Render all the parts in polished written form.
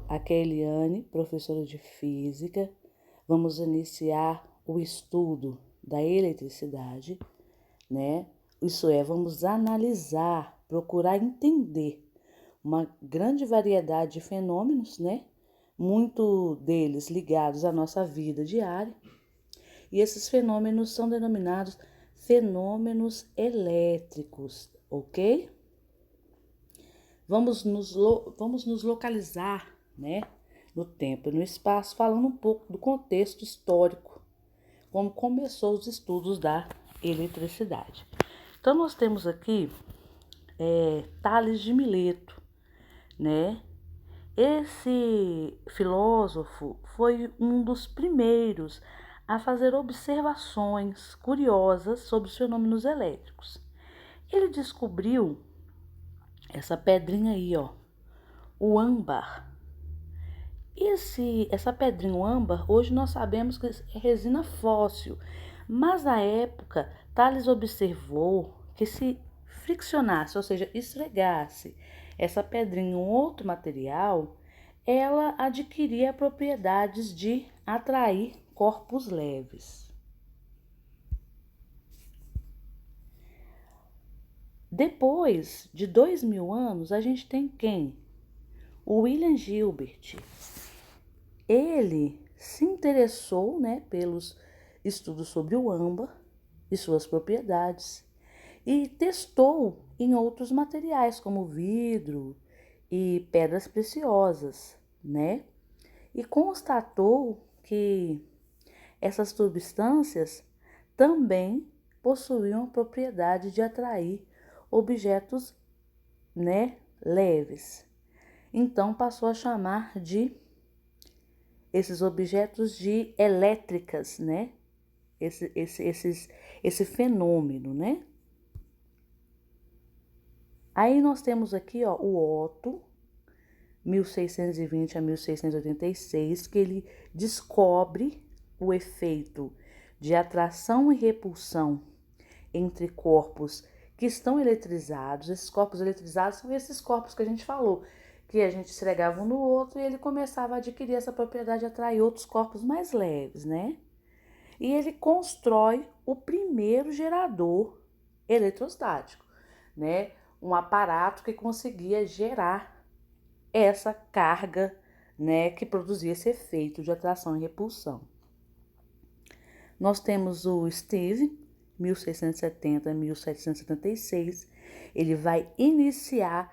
Aqui é Eliane, professora de Física. Vamos iniciar o estudo da eletricidade, né? Isso é, vamos analisar, procurar entender uma grande variedade de fenômenos, né? Muito deles ligados à nossa vida diária. E esses fenômenos são denominados fenômenos elétricos, ok? Vamos nos localizar, né, no tempo e no espaço, falando um pouco do contexto histórico, como começou os estudos da eletricidade. Então, nós temos aqui Tales de Mileto, né? Esse filósofo foi um dos primeiros a fazer observações curiosas sobre os fenômenos elétricos. Ele descobriu essa pedrinha aí, ó, o âmbar. Essa pedrinha, o âmbar, hoje nós sabemos que é resina fóssil, mas na época Thales observou que se friccionasse, ou seja, esfregasse essa pedrinha em um outro material, ela adquiria propriedades de atrair corpos leves. Depois de 2000 anos, a gente tem quem? O William Gilbert. Ele se interessou, né, pelos estudos sobre o âmbar e suas propriedades e testou em outros materiais como vidro e pedras preciosas, né? E constatou que essas substâncias também possuíam a propriedade de atrair objetos, né, leves. Então passou a chamar de esses objetos de elétricas, né? Esse fenômeno, né? Aí nós temos aqui, ó, o Otto, 1620 a 1686, que ele descobre o efeito de atração e repulsão entre corpos que estão eletrizados. Esses corpos eletrizados são esses corpos que a gente falou, que a gente esfregava um no outro e ele começava a adquirir essa propriedade de atrair outros corpos mais leves, né? E ele constrói o primeiro gerador eletrostático, né? Um aparato que conseguia gerar essa carga, né, que produzia esse efeito de atração e repulsão. Nós temos o Steve, 1670 a 1776, ele vai iniciar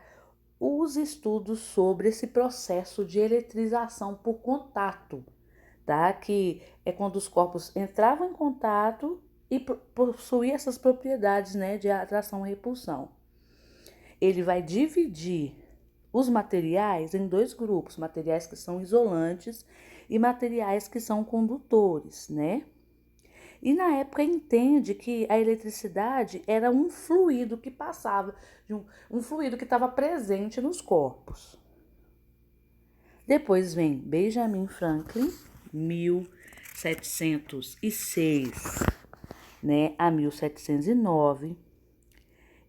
os estudos sobre esse processo de eletrização por contato, tá? Que é quando os corpos entravam em contato e possuíam essas propriedades, né, de atração e repulsão. Ele vai dividir os materiais em dois grupos, materiais que são isolantes e materiais que são condutores, né? E na época entende que a eletricidade era um fluido que passava, um fluido que estava presente nos corpos. Depois vem Benjamin Franklin, 1706, né, a 1709.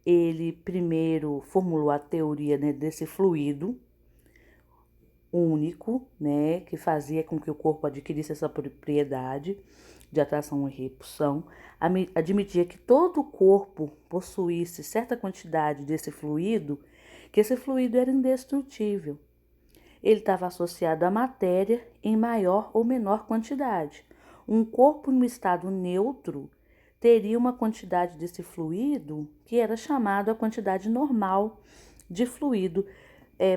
Ele primeiro formulou a teoria, né, desse fluido único, né, que fazia com que o corpo adquirisse essa propriedade de atração e repulsão. Admitia que todo o corpo possuísse certa quantidade desse fluido, que esse fluido era indestrutível. Ele estava associado à matéria em maior ou menor quantidade. Um corpo em um estado neutro teria uma quantidade desse fluido que era chamado a quantidade normal de fluido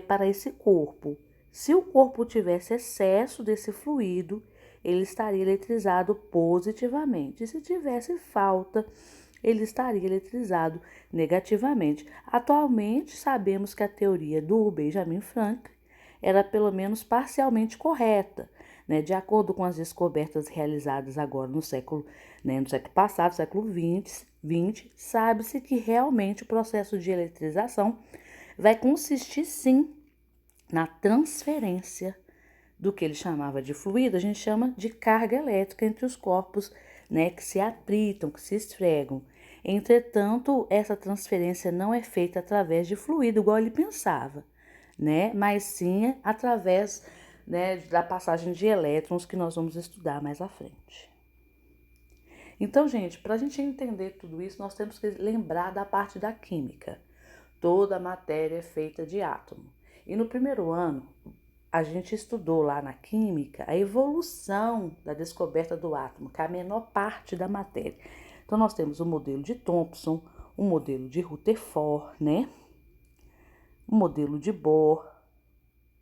para esse corpo. Se o corpo tivesse excesso desse fluido, ele estaria eletrizado positivamente. E se tivesse falta, ele estaria eletrizado negativamente. Atualmente, sabemos que a teoria do Benjamin Franklin era pelo menos parcialmente correta, né? De acordo com as descobertas realizadas agora no século passado, século XX, sabe-se que realmente o processo de eletrização vai consistir sim na transferência do que ele chamava de fluido, a gente chama de carga elétrica entre os corpos, né, que se atritam, que se esfregam. Entretanto, essa transferência não é feita através de fluido, igual ele pensava, né? Mas sim através, né, da passagem de elétrons que nós vamos estudar mais à frente. Então, gente, para a gente entender tudo isso, nós temos que lembrar da parte da química. Toda a matéria é feita de átomo. E no primeiro ano, a gente estudou lá na química a evolução da descoberta do átomo, que é a menor parte da matéria. Então, nós temos o modelo de Thomson, o modelo de Rutherford, né? O modelo de Bohr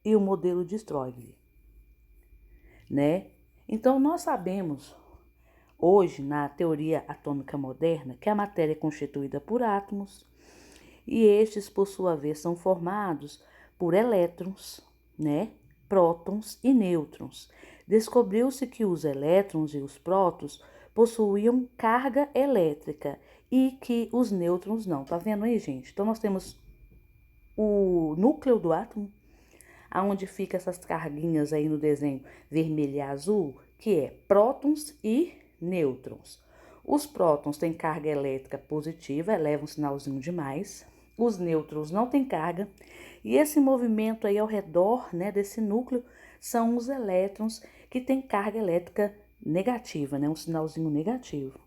e o modelo de Strobel, né? Então, nós sabemos hoje, na teoria atômica moderna, que a matéria é constituída por átomos e estes, por sua vez, são formados por elétrons, né? Prótons e nêutrons. Descobriu-se que os elétrons e os prótons possuíam carga elétrica e que os nêutrons não. Tá vendo aí, gente? Então, nós temos o núcleo do átomo, aonde fica essas carguinhas aí no desenho vermelho e azul, que é prótons e nêutrons. Os prótons têm carga elétrica positiva, eleva um sinalzinho de mais. Os nêutrons não têm carga. E esse movimento aí ao redor, né, desse núcleo são os elétrons que têm carga elétrica negativa, né, um sinalzinho negativo.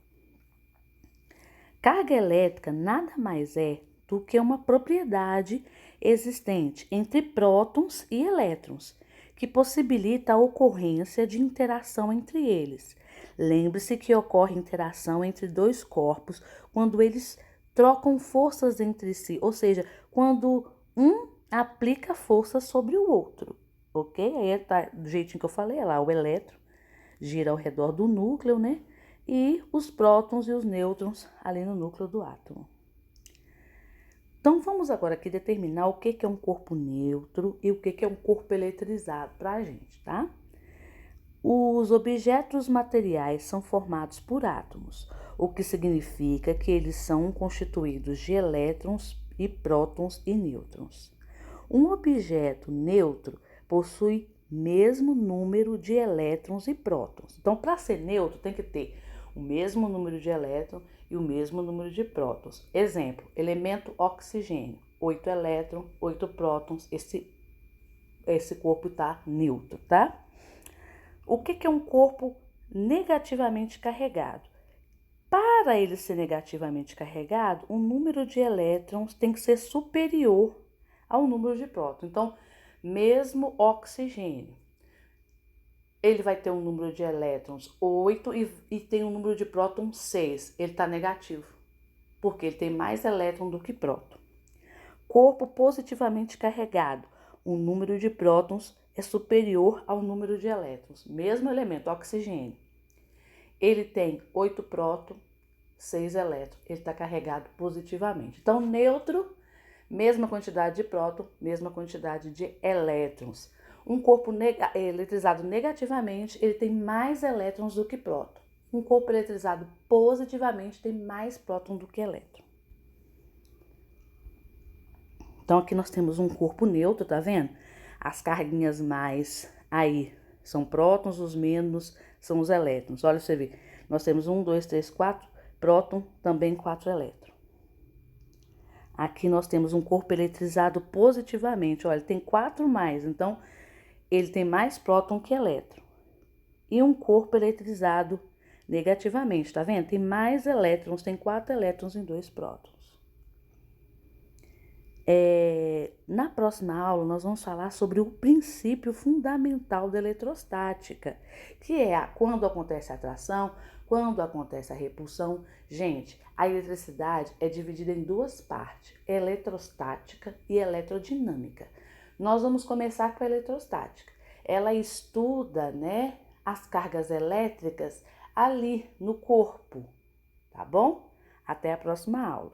Carga elétrica nada mais é do que uma propriedade existente entre prótons e elétrons, que possibilita a ocorrência de interação entre eles. Lembre-se que ocorre interação entre dois corpos quando eles trocam forças entre si, ou seja, quando um aplica força sobre o outro, ok? Aí tá do jeitinho que eu falei, lá o elétron gira ao redor do núcleo, né? E os prótons e os nêutrons ali no núcleo do átomo. Então, vamos agora aqui determinar o que é um corpo neutro e o que é um corpo eletrizado para a gente, tá? Os objetos materiais são formados por átomos, o que significa que eles são constituídos de elétrons e prótons e nêutrons. Um objeto neutro possui mesmo número de elétrons e prótons. Então, para ser neutro, tem que ter o mesmo número de elétrons e o mesmo número de prótons. Exemplo, elemento oxigênio, 8 elétrons, 8 prótons, esse corpo está neutro, tá? O que é um corpo negativamente carregado? Para ele ser negativamente carregado, o número de elétrons tem que ser superior ao número de prótons. Então, mesmo oxigênio, ele vai ter um número de elétrons 8 e tem um número de prótons 6. Ele está negativo, porque ele tem mais elétron do que próton. Corpo positivamente carregado, o número de prótons é superior ao número de elétrons. Mesmo elemento, oxigênio, ele tem 8 prótons, 6 elétrons. Ele está carregado positivamente. Então, neutro, mesma quantidade de próton, mesma quantidade de elétrons. Um corpo eletrizado negativamente, ele tem mais elétrons do que próton. Um corpo eletrizado positivamente tem mais próton do que elétron. Então, aqui nós temos um corpo neutro, tá vendo? As carguinhas mais aí são prótons, os menos são os elétrons. Olha, você vê, nós temos 1, 2, 3, 4 próton, também 4 elétrons. Aqui nós temos um corpo eletrizado positivamente, olha, tem 4 mais, então ele tem mais próton que elétron. E um corpo eletrizado negativamente, tá vendo? Tem mais elétrons, tem 4 elétrons em 2 prótons. Na próxima aula, nós vamos falar sobre o princípio fundamental da eletrostática, que é quando acontece a atração, quando acontece a repulsão. Gente, a eletricidade é dividida em duas partes, eletrostática e eletrodinâmica. Nós vamos começar com a eletrostática. Ela estuda, né, as cargas elétricas ali no corpo, tá bom? Até a próxima aula.